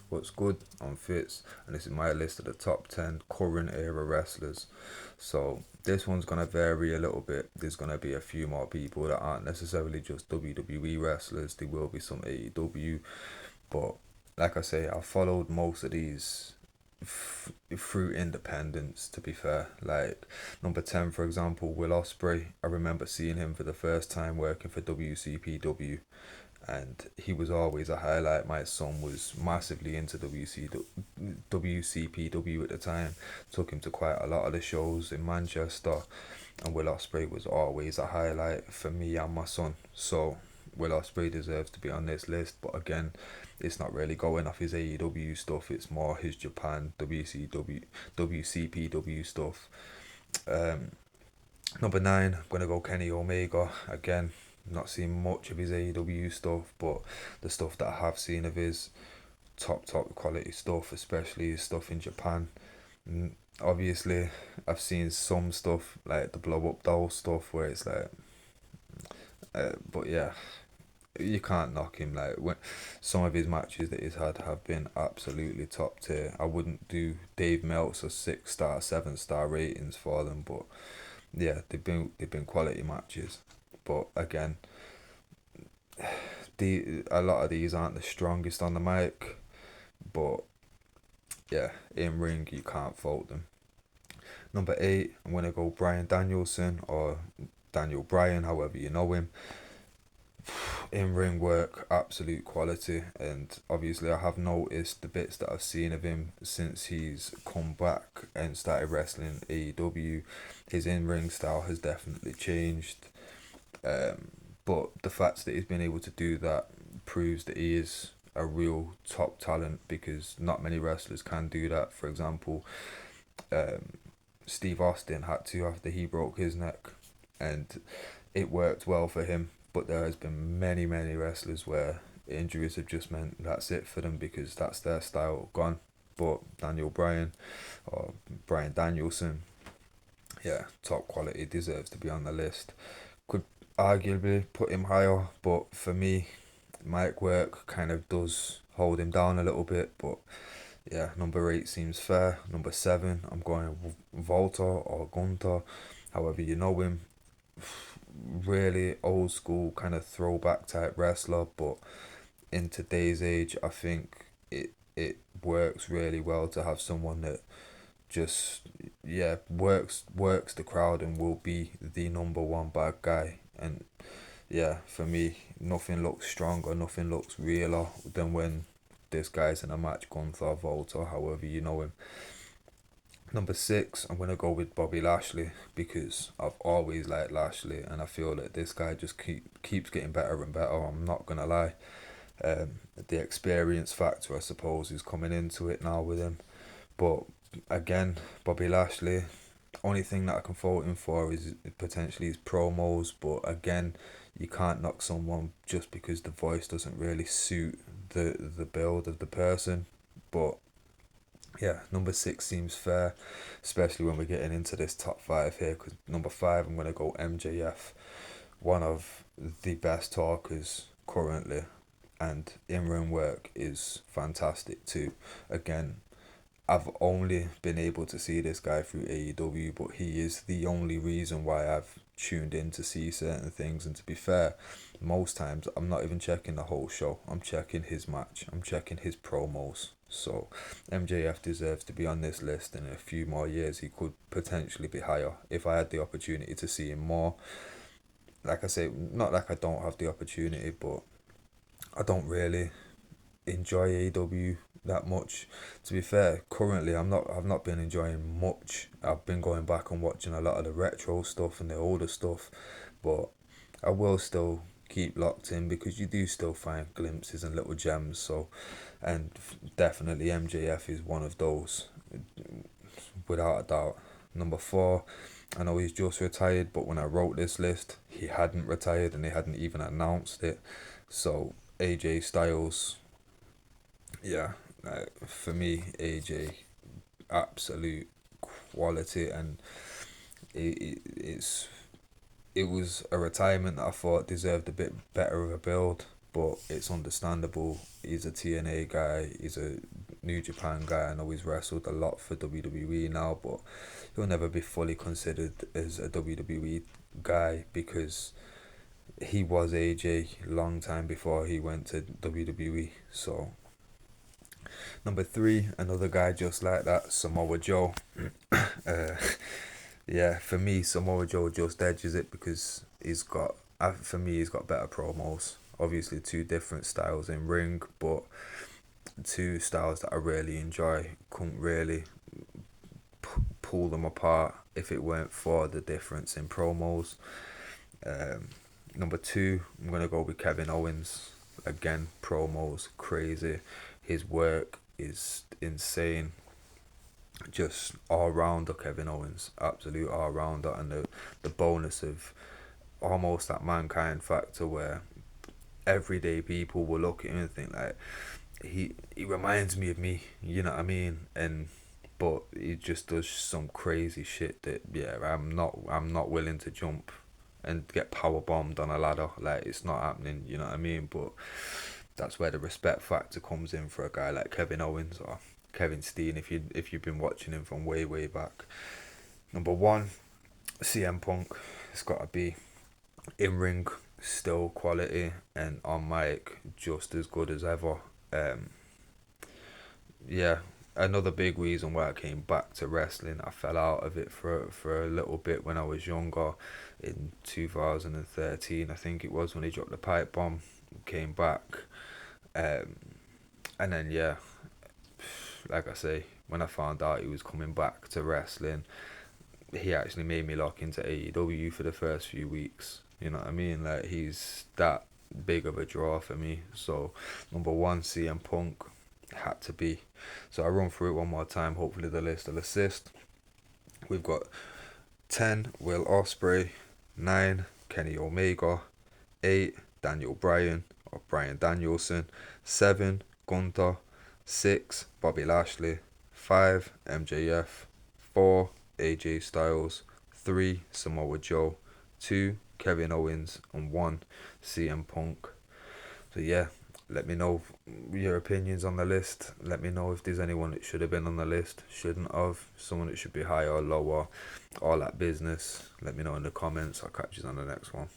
What's good? I'm Fitz, and this is my list of the top 10 current era wrestlers. So, this one's gonna vary a little bit. There's gonna be a few more people that aren't necessarily just WWE wrestlers, there will be some AEW, but like I say, I followed most of these through independence, to be fair. Like, number 10, for example, Will Ospreay. I remember seeing him for the first time working for WCPW, and he was always a highlight. My son was massively into WCPW at the time, took him to quite a lot of the shows in Manchester, and Will Ospreay was always a highlight for me and my son. So Will Ospreay deserves to be on this list, but again, it's not really going off his AEW stuff. It's more his Japan WCPW stuff. Um, Number 9, I'm gonna go Kenny Omega again. Not seen much of his AEW stuff, but the stuff that I have seen of his top quality stuff, especially his stuff in Japan. Obviously, I've seen some stuff like the blow up doll stuff where it's like, but yeah, you can't knock him. Like, when some of his matches that he's had have been absolutely top tier. I wouldn't do Dave Meltzer 6 star, 7 star ratings for them, but yeah, they've been quality matches. But again, a lot of these aren't the strongest on the mic, but yeah, in ring you can't fault them. Number 8, I'm gonna go Brian Danielson, or Daniel Bryan, however you know him. In ring work, absolute quality, and obviously I have noticed the bits that I've seen of him since he's come back and started wrestling AEW. His in ring style has definitely changed, but the fact that he's been able to do that proves that he is a real top talent, because not many wrestlers can do that. For example, um, Steve Austin had to after he broke his neck, and it worked well for him. But there has been many wrestlers where injuries have just meant that's it for them, because that's their style gone. But Daniel Bryan, or Brian Danielson, yeah, top quality, deserves to be on the list. Could arguably put him higher, but for me, mic work kind of does hold him down a little bit. But yeah, number 8 seems fair. Number 7, I'm going Volta or Gunter, however you know him. Really old school kind of throwback type wrestler, but in today's age, I think it works really well to have someone that just, yeah, works the crowd and will be the number one bad guy. And yeah, for me, nothing looks stronger, nothing looks realer than when this guy's in a match. Gunther, Volta, however you know him. Number 6, I'm gonna go with Bobby Lashley, because I've always liked Lashley, and I feel that this guy just keeps getting better and better. I'm not gonna lie. The experience factor, I suppose, is coming into it now with him. But again, Bobby Lashley, only thing that I can fault him for is potentially his promos. But again, you can't knock someone just because the voice doesn't really suit the build of the person. But yeah, number 6 seems fair, especially when we're getting into this top 5 here. Because number 5, I'm gonna go MJF, one of the best talkers currently, and in ring work is fantastic too. Again, I've only been able to see this guy through AEW, but he is the only reason why I've tuned in to see certain things. And to be fair, most times I'm not even checking the whole show. I'm checking his match. I'm checking his promos. So MJF deserves to be on this list, and in a few more years he could potentially be higher if I had the opportunity to see him more. Like I say, not like I don't have the opportunity, but I don't really enjoy AEW that much. To be fair, currently I've not been enjoying much. I've been going back and watching a lot of the retro stuff and the older stuff, but I will still keep locked in, because you do still find glimpses and little gems. So, and definitely MJF is one of those, without a doubt. Number 4, I know he's just retired, but when I wrote this list, he hadn't retired and they hadn't even announced it. So AJ Styles, yeah, for me, AJ, absolute quality, and it's it was a retirement that I thought deserved a bit better of a build, but it's understandable. He's a TNA guy. He's a New Japan guy. I know he's wrestled a lot for WWE now, but he'll never be fully considered as a WWE guy because he was AJ long time before he went to WWE. So number three, another guy just like that, Samoa Joe. uh, yeah, for me, Samoa Joe just edges it because for me, he's got better promos. Obviously, two different styles in ring, but two styles that I really enjoy. Couldn't really pull them apart if it weren't for the difference in promos. Um, Number two, I'm gonna go with Kevin Owens. Again, promos crazy. His work is insane. Just all rounder Kevin Owens, absolute all rounder, and the bonus of almost that mankind factor where everyday people will look at him and think like he reminds me of me, you know what I mean? And but he just does some crazy shit that I'm not willing to jump and get power bombed on a ladder. Like it's not happening, you know what I mean? But that's where the respect factor comes in for a guy like Kevin Owens or Kevin Steen if you've been watching him from way back. Number one, CM Punk. It's gotta be in ring still quality and on mic just as good as ever. Um, yeah, another big reason why I came back to wrestling. I fell out of it for a little bit when I was younger, in 2013. I think it was when he dropped the pipe bomb. Came back, um, and then yeah, like I say, when I found out he was coming back to wrestling, he actually made me lock into AEW for the first few weeks. You know what I mean? Like he's that big of a draw for me. So number one, CM Punk had to be. So I run through it one more time. Hopefully the list will assist. We've got 10 Will Ospreay, 9 Kenny Omega, 8 Daniel Bryan or Bryan Danielson, 7 Gunther, 6 Bobby Lashley, 5 MJF, 4 AJ Styles, 3 Samoa Joe, 2 Kevin Owens, and 1 CM Punk. So yeah, let me know your opinions on the list. Let me know if there's anyone that should have been on the list, shouldn't have, someone that should be higher or lower, all that business. Let me know in the comments. I'll catch you on the next one.